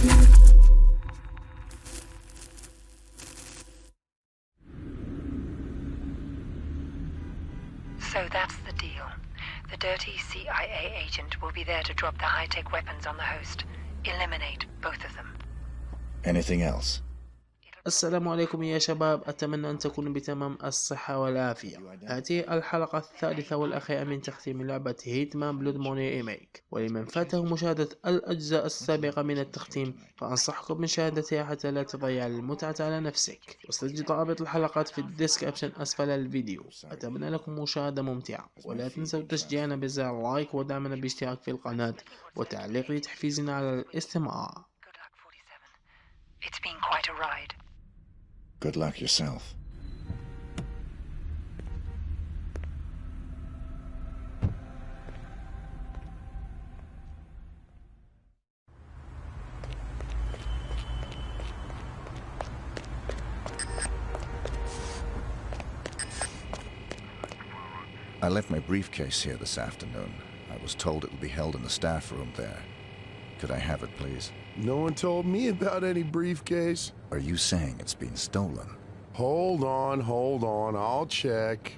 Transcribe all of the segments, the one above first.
So that's the deal. The dirty CIA agent will be there to drop the high-tech weapons on the host. Eliminate both of them. Anything else? السلام عليكم يا شباب، أتمنى أن تكونوا بتمام الصحة والعافية. هذه الحلقة الثالثة والأخيرة من تختيم لعبة هيتمان بلود موني ريميك، ولمن فاته مشاهدة الأجزاء السابقة من التختيم فأنصحكم بمشاهدتها حتى لا تضيع المتعة على نفسك. وستجد رابط الحلقات في الديسكريبشن أسفل الفيديو. أتمنى لكم مشاهدة ممتعة، ولا تنسوا تشجيعنا بزر لايك ودعمنا باشتراك في القناة وتعليق لتحفيزنا على الاستمرار. It's been quite a ride. Good luck yourself. I left my briefcase here this afternoon. I was told it will be held in the staff room there. Could I have it, please? No one told me about any briefcase. Are you saying it's been stolen? Hold on, I'll check.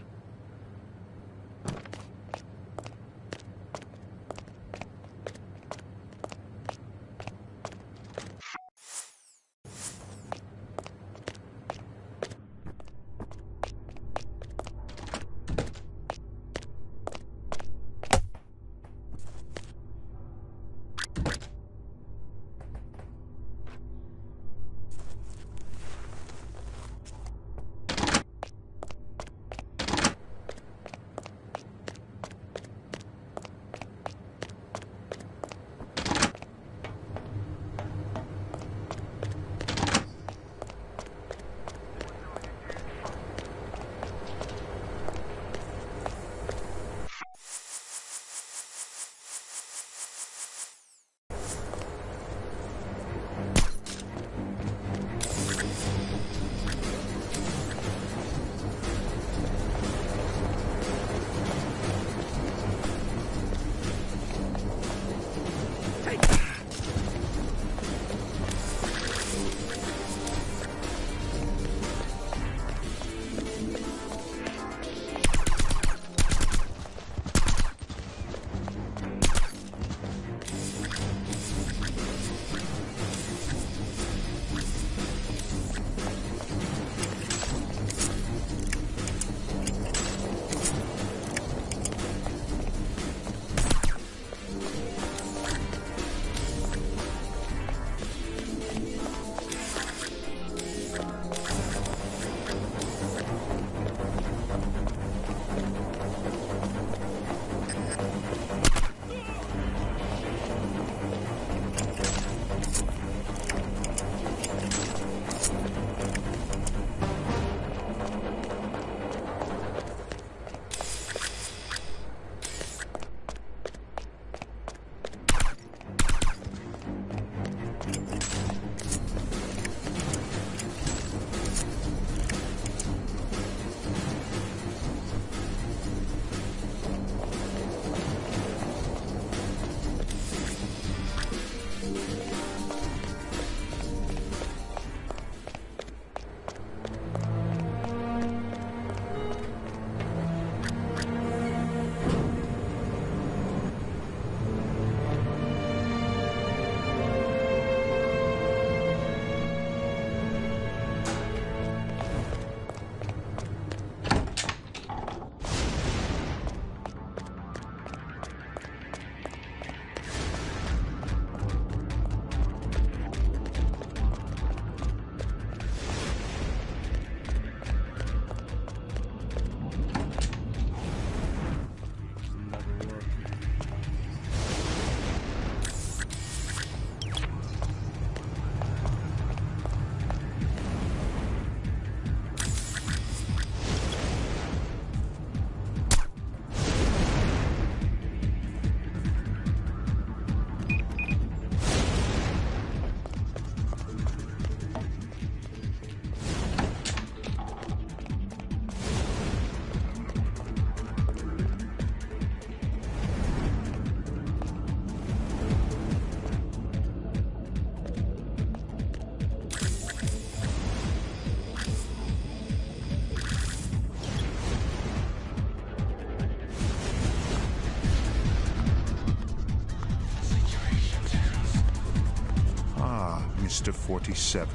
ghost of 47.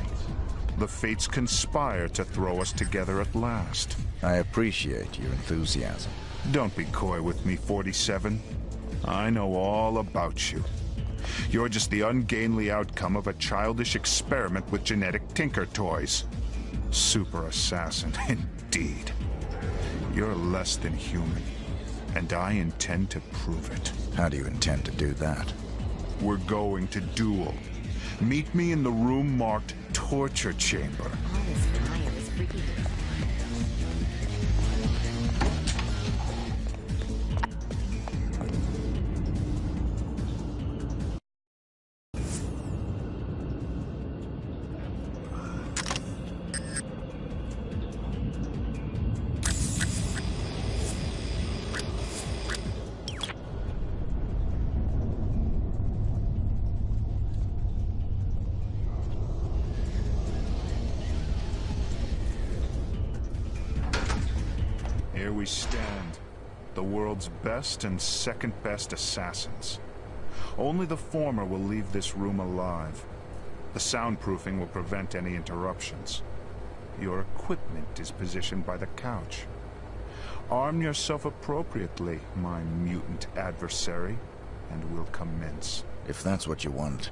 The fates conspire to throw us together at last. I appreciate your enthusiasm. Don't be coy with me, 47. I know all about you. You're just the ungainly outcome of a childish experiment with genetic tinker toys. Super assassin, indeed. You're less than human, and I intend to prove it. How do you intend to do that? We're going to duel. Meet me in the room marked Torture Chamber. All this time is freaking. Here we stand, the world's best and second best assassins. Only the former will leave this room alive. The soundproofing will prevent any interruptions. Your equipment is positioned by the couch. Arm yourself appropriately, my mutant adversary, and we'll commence. If that's what you want.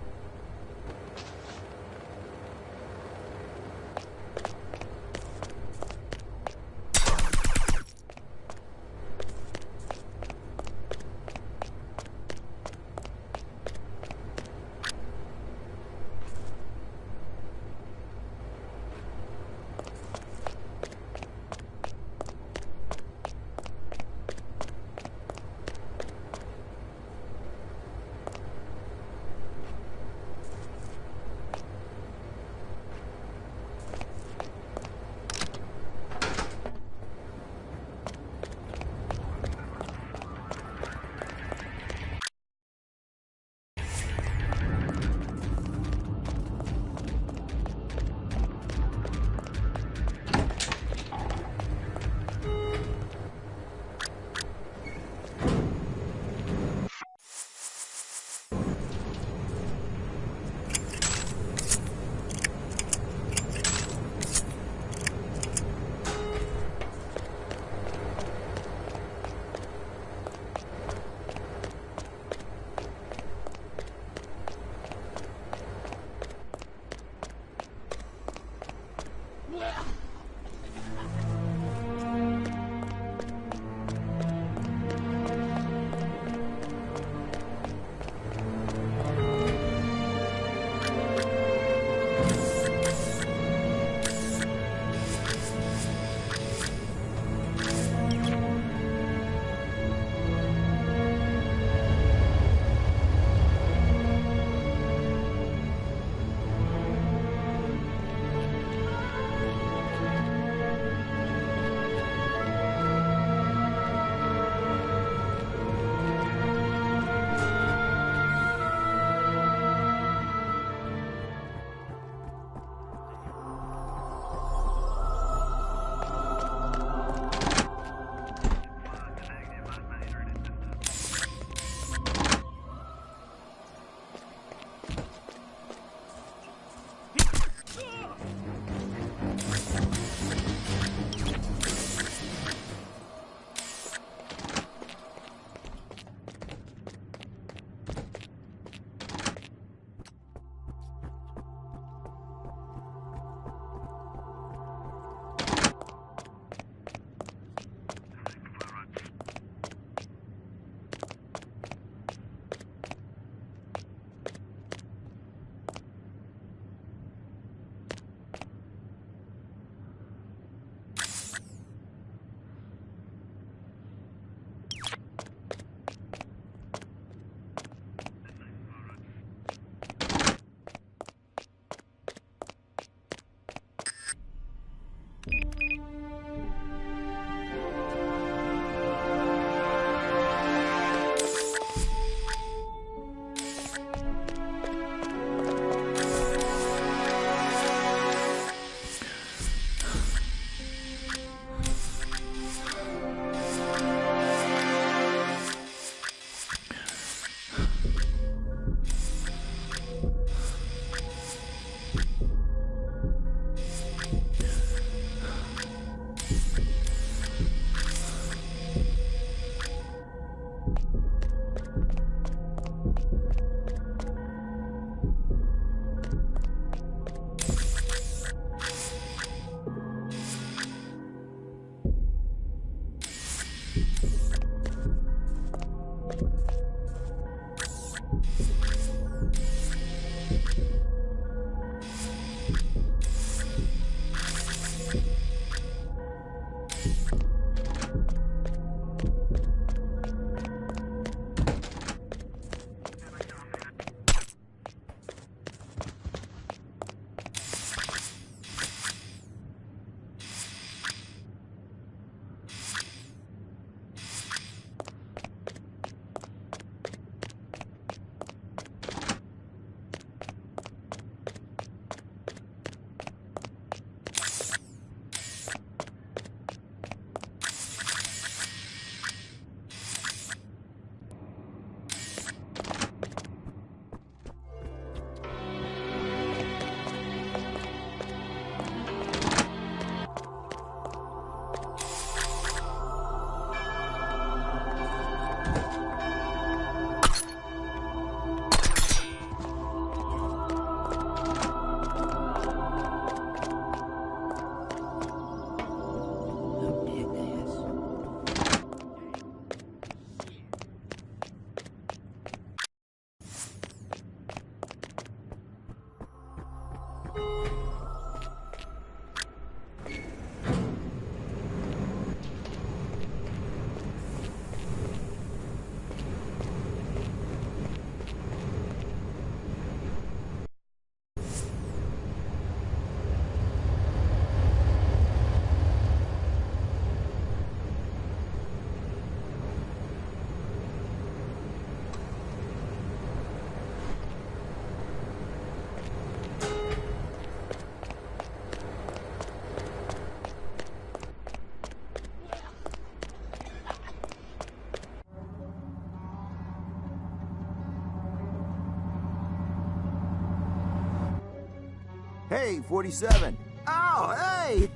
Hey, 47. Oh, hey!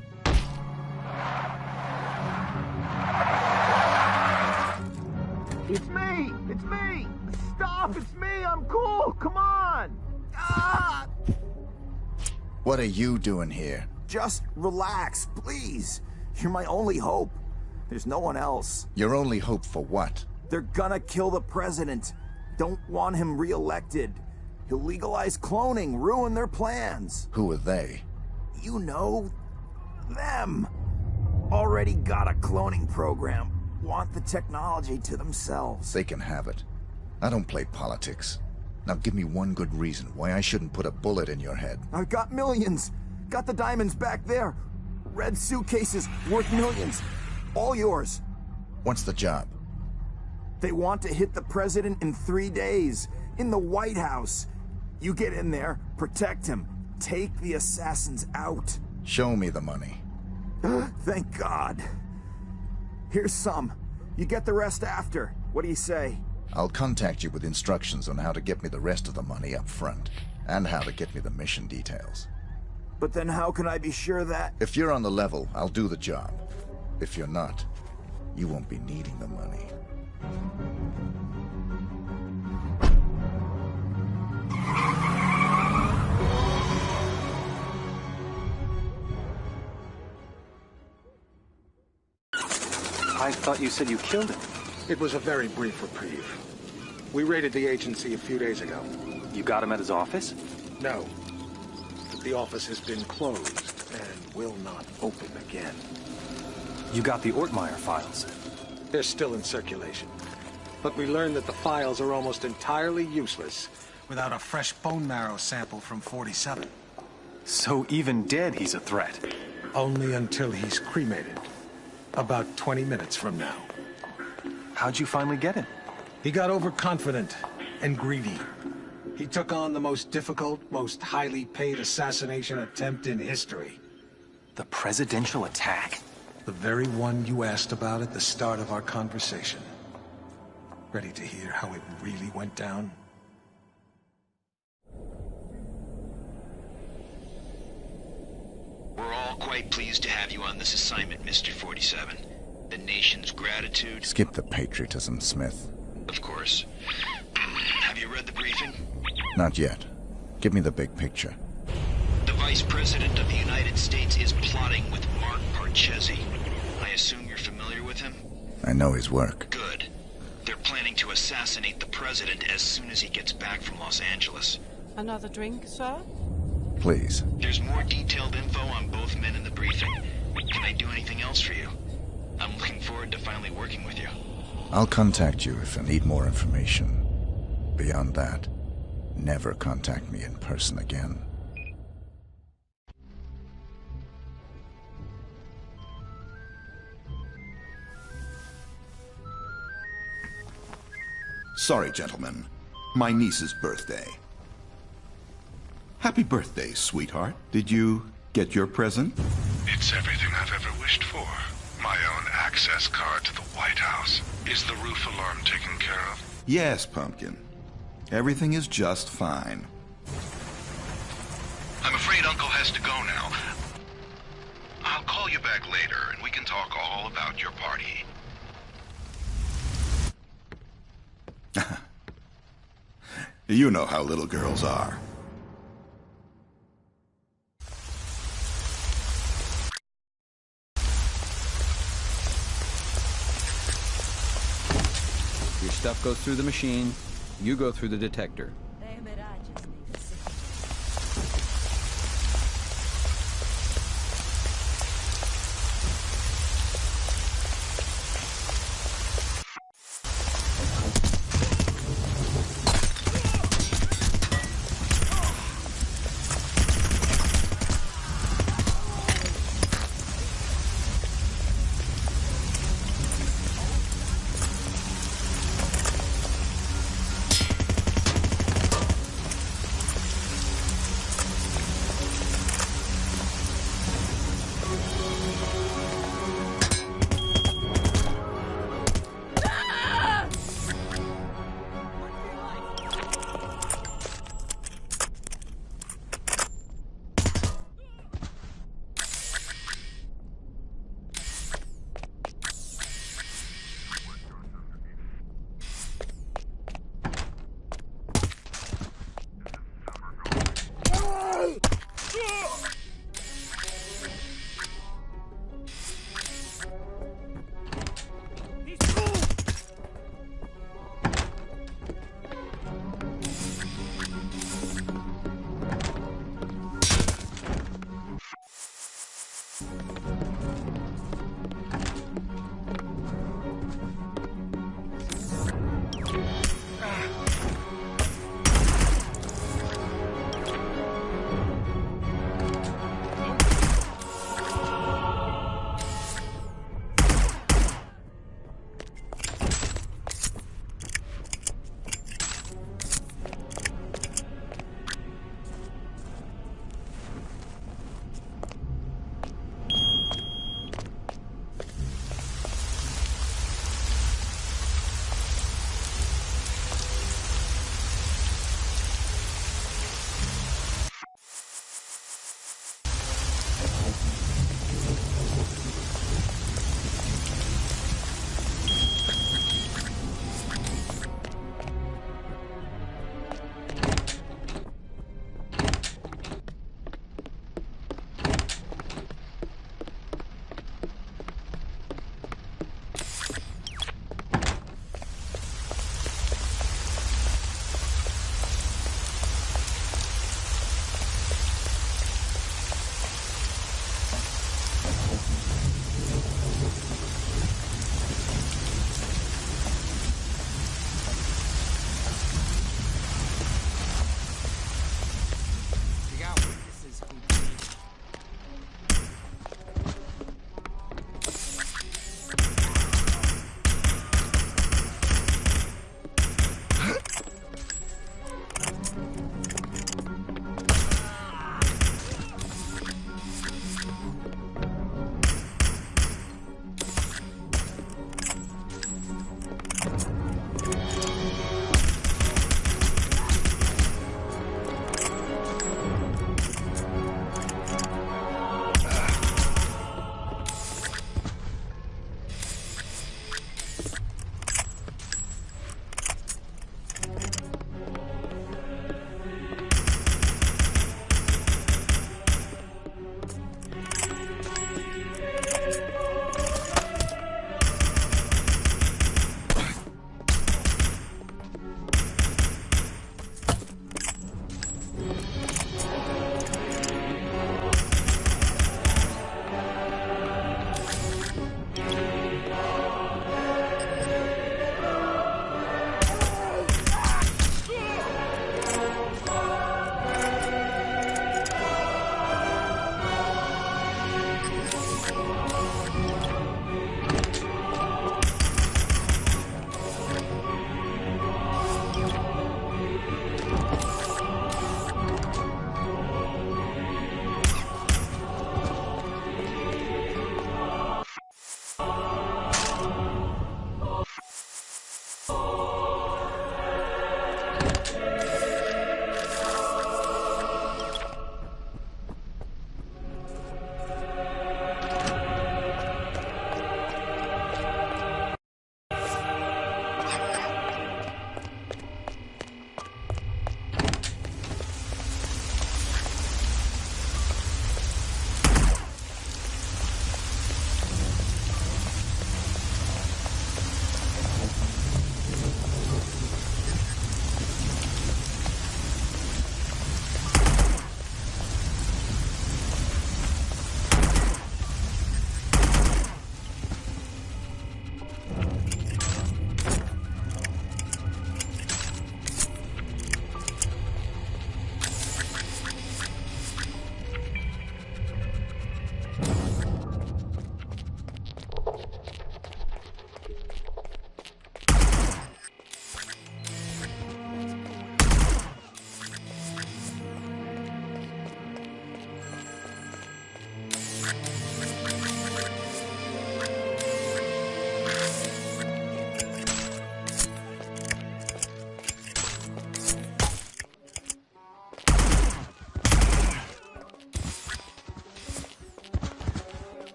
It's me! It's me! Stop! It's me! I'm cool! Come on! Ah! What are you doing here? Just relax, please. You're my only hope. There's no one else. Your only hope for what? They're gonna kill the president. Don't want him re-elected. He'll legalize cloning, ruin their plans. Who are they? You know, them. Already got a cloning program. Want the technology to themselves. They can have it. I don't play politics. Now give me one good reason why I shouldn't put a bullet in your head. I've got millions. Got the diamonds back there. Red suitcases worth millions. All yours. What's the job? They want to hit the president in 3 days. In the White House. You get in there, protect him. Take the assassins out. Show me the money. Thank God. Here's some. You get the rest after. What do you say? I'll contact you with instructions on how to get me the rest of the money up front. And how to get me the mission details. But then how can I be sure that... If you're on the level, I'll do the job. If you're not, you won't be needing the money. I thought you said you killed him. It was a very brief reprieve. We raided the agency a few days ago. You got him at his office? No. The office has been closed and will not open again. You got the Ortmeyer files? They're still in circulation. But we learned that the files are almost entirely useless without a fresh bone marrow sample from 47. So even dead, he's a threat? Only until he's cremated. About 20 minutes from now. How'd you finally get him? He got overconfident and greedy. He took on the most difficult, most highly paid assassination attempt in history. The presidential attack? The very one you asked about at the start of our conversation. Ready to hear how it really went down? We're all quite pleased to have you on this assignment, Mr. 47. The nation's gratitude... Skip the patriotism, Smith. Of course. Have you read the briefing? Not yet. Give me the big picture. The Vice President of the United States is plotting with Mark Parchesi. I assume you're familiar with him? I know his work. Good. They're planning to assassinate the president as soon as he gets back from Los Angeles. Another drink, sir? Please. There's more detailed info on both men in the briefing. Can I do anything else for you? I'm looking forward to finally working with you. I'll contact you if I need more information. Beyond that, never contact me in person again. Sorry, gentlemen. My niece's birthday. Happy birthday, sweetheart. Did you get your present? It's everything I've ever wished for. My own access card to the White House. Is the roof alarm taken care of? Yes, Pumpkin. Everything is just fine. I'm afraid Uncle has to go now. I'll call you back later and we can talk all about your party. You know how little girls are. Your stuff goes through the machine, you go through the detector.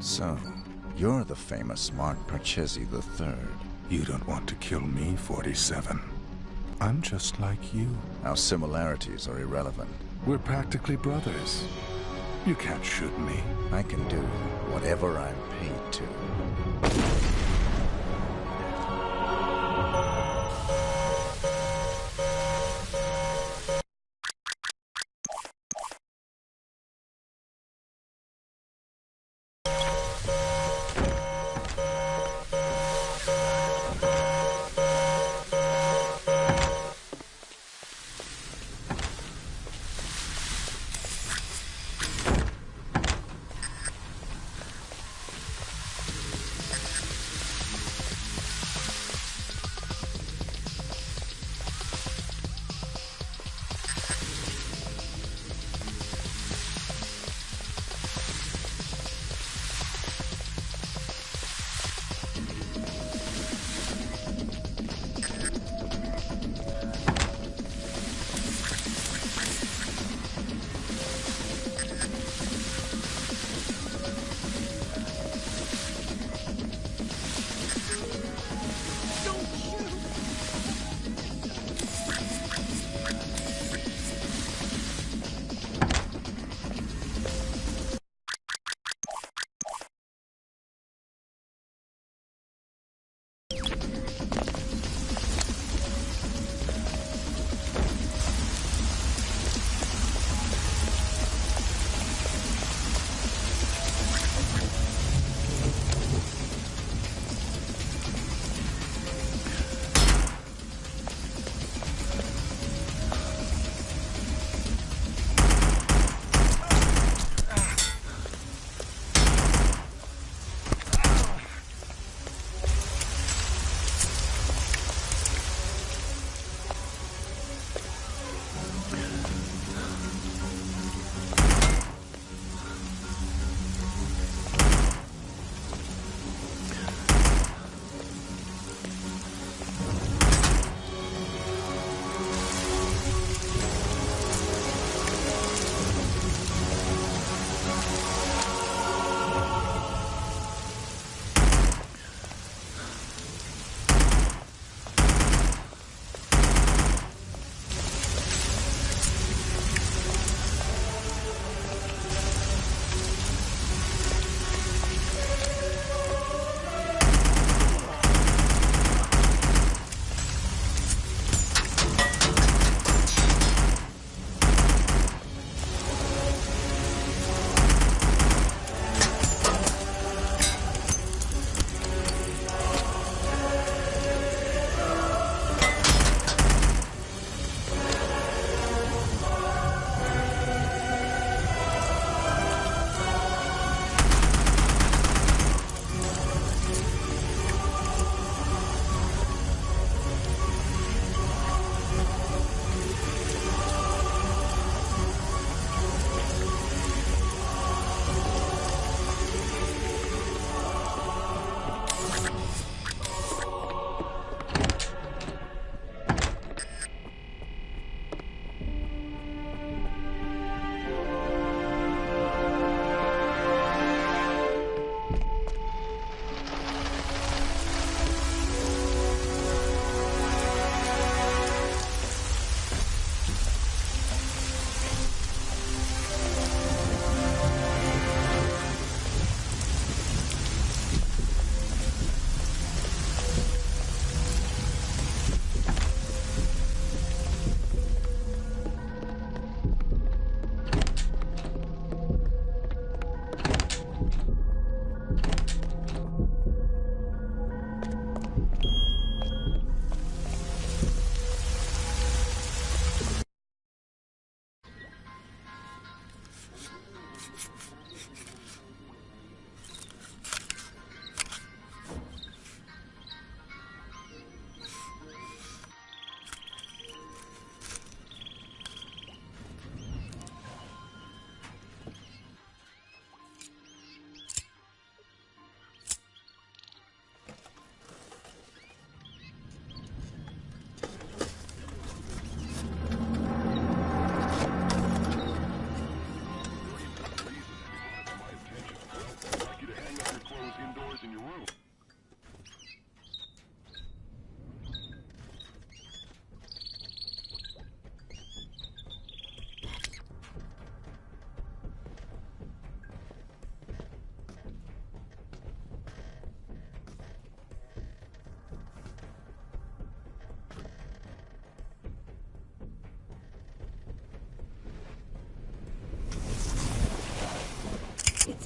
So, you're the famous Mark Parchesi III. You don't want to kill me, 47. I'm just like you. Our similarities are irrelevant. We're practically brothers. You can't shoot me. I can do whatever I'm paid to.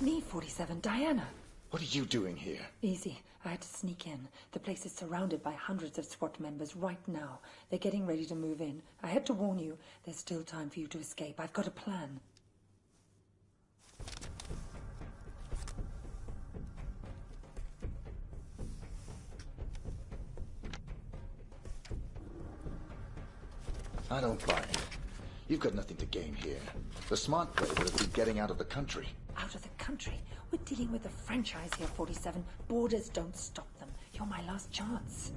me, 47, Diana. What are you doing here? Easy. I had to sneak in. The place is surrounded by hundreds of SWAT members right now. They're getting ready to move in. I had to warn you. There's still time for you to escape. I've got a plan. I don't buy it. You've got nothing to gain here. The smart play would have been getting out of the country. Out of the country? We're dealing with a franchise here, 47. Borders don't stop them. You're my last chance.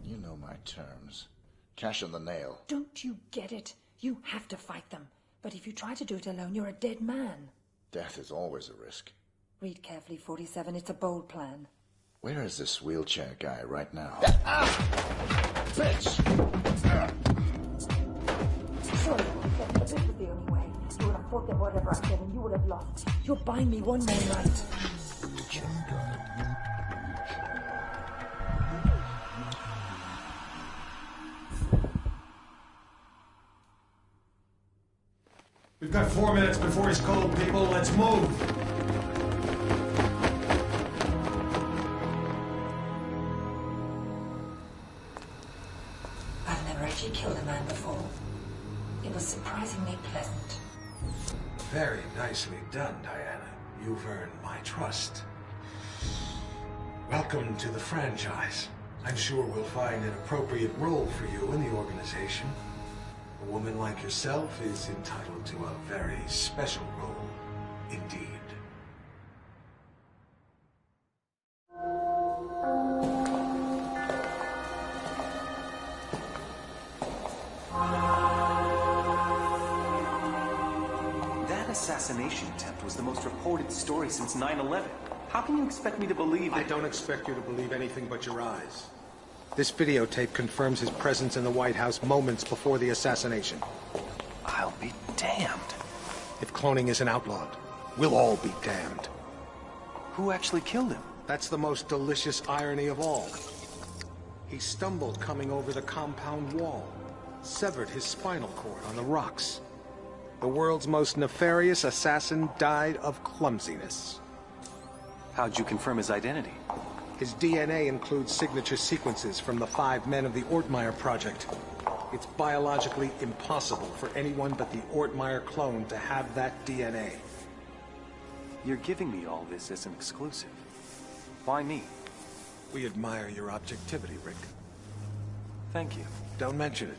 You know my terms. Cash on the nail. Don't you get it? You have to fight them. But if you try to do it alone, you're a dead man. Death is always a risk. Read carefully, 47. It's a bold plan. Where is this wheelchair guy right now? Bitch! Sorry, this was the only way. You would have fought them whatever I said, and you would have lost. You're buying me one more night. We've got 4 minutes before he's called, people. Let's move. I've never actually killed a man before. It was surprisingly pleasant. Very nicely done, Diana. You've earned my trust. Welcome to the franchise. I'm sure we'll find an appropriate role for you in the organization. A woman like yourself is entitled to a very special role indeed. That assassination attempt was the most reported story since 9/11. How can you expect me to believe it? I don't expect you to believe anything but your eyes. This videotape confirms his presence in the White House moments before the assassination. I'll be damned. If cloning isn't outlawed, we'll all be damned. Who actually killed him? That's the most delicious irony of all. He stumbled coming over the compound wall, severed his spinal cord on the rocks. The world's most nefarious assassin died of clumsiness. How'd you confirm his identity? His DNA includes signature sequences from the 5 men of the Ortmeyer project. It's biologically impossible for anyone but the Ortmeyer clone to have that DNA. You're giving me all this as an exclusive. Why me? We admire your objectivity, Rick. Thank you. Don't mention it.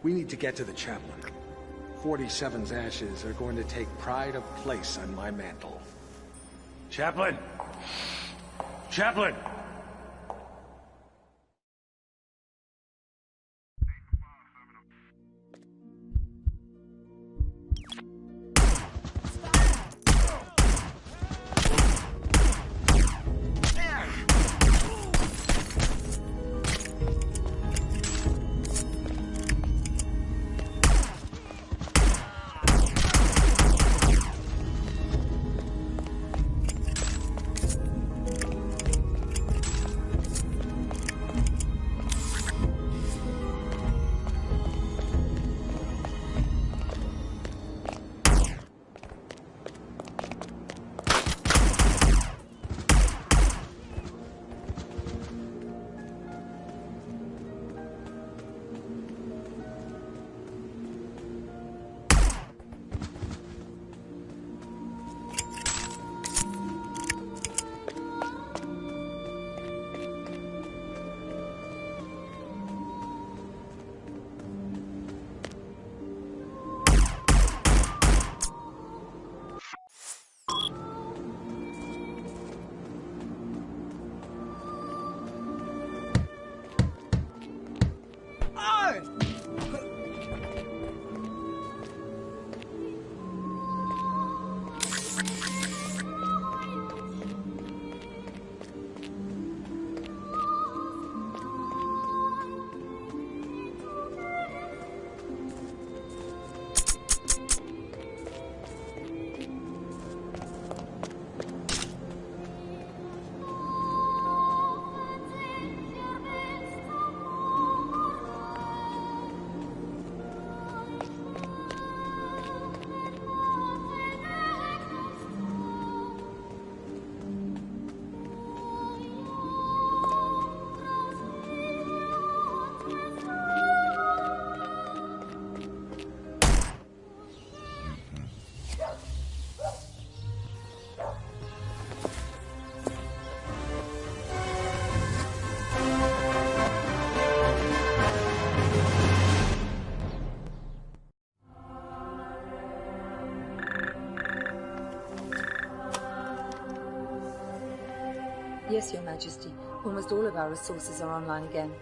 We need to get to the chaplain. 47's ashes are going to take pride of place on my mantle. Chaplain! Chaplain! Yes, Your Majesty. Almost all of our resources are online again.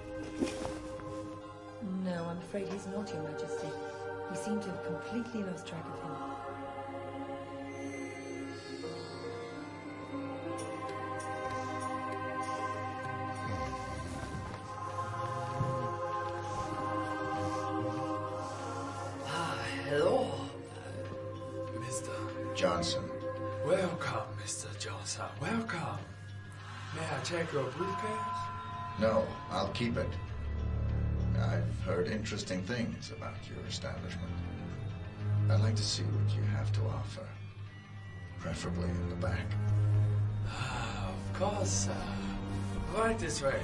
No, I'm afraid he's not, Your Majesty. We seem to have completely lost track of him. Hello, Mr. Johnson. Welcome, Mr. Johnson. Welcome. May I check your briefcase? No, I'll keep it. I've heard interesting things about your establishment. I'd like to see what you have to offer. Preferably in the back. Of course, right this way.